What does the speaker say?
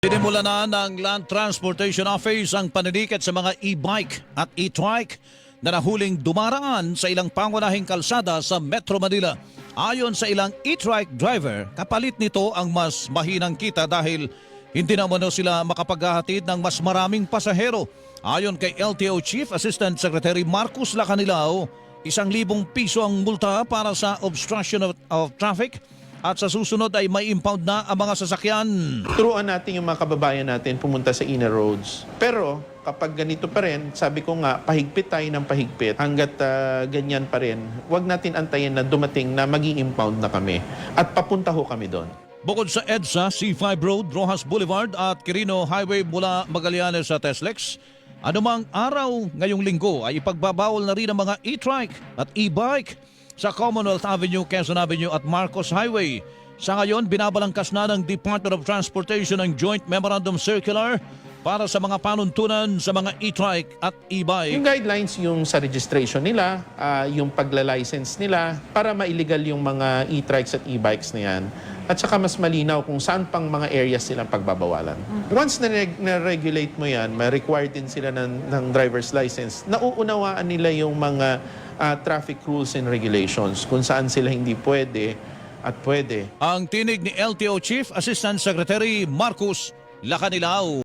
Sinimula na ng Land Transportation Office ang paniniket sa mga e-bike at e-trike na nahuling dumaraan sa ilang pangunahing kalsada sa Metro Manila. Ayon sa ilang e-trike driver, kapalit nito ang mas mahinang kita dahil hindi naman sila makapaghahatid ng mas maraming pasahero. Ayon kay LTO Chief Assistant Secretary Marcos Lacanilao, 1,000 piso ang multa para sa obstruction of traffic at sa susunod ay may impound na ang mga sasakyan. Turuan natin yung mga kababayan natin pumunta sa inner roads. Pero kapag ganito pa rin, sabi ko nga, pahigpit tayo ng pahigpit. Hanggat ganyan pa rin, huwag natin antayin na dumating na mag-i-impound na kami. At papunta ho kami doon. Bukod sa EDSA, C5 Road, Rojas Boulevard at Quirino Highway mula Magallanes sa Teslex, anumang araw ngayong linggo ay ipagbabawal na rin ang mga e-trike at e-bike sa Commonwealth Avenue, Quezon Avenue at Marcos Highway. Sa ngayon, binabalangkas na ng Department of Transportation ang Joint Memorandum Circular para sa mga panuntunan sa mga e-trike at e-bike. Yung guidelines yung sa registration nila, yung pagla-license nila para ma-illegal yung mga e-trikes at e-bikes na yan. At saka mas malinaw kung saan pang mga areas silang pagbabawalan. Once na-regulate mo yan, may required din sila ng driver's license, nauunawaan nila yung mga traffic rules and regulations kung saan sila hindi pwede at pwede. Ang tinig ni LTO Chief Assistant Secretary Marcos Lacanilao.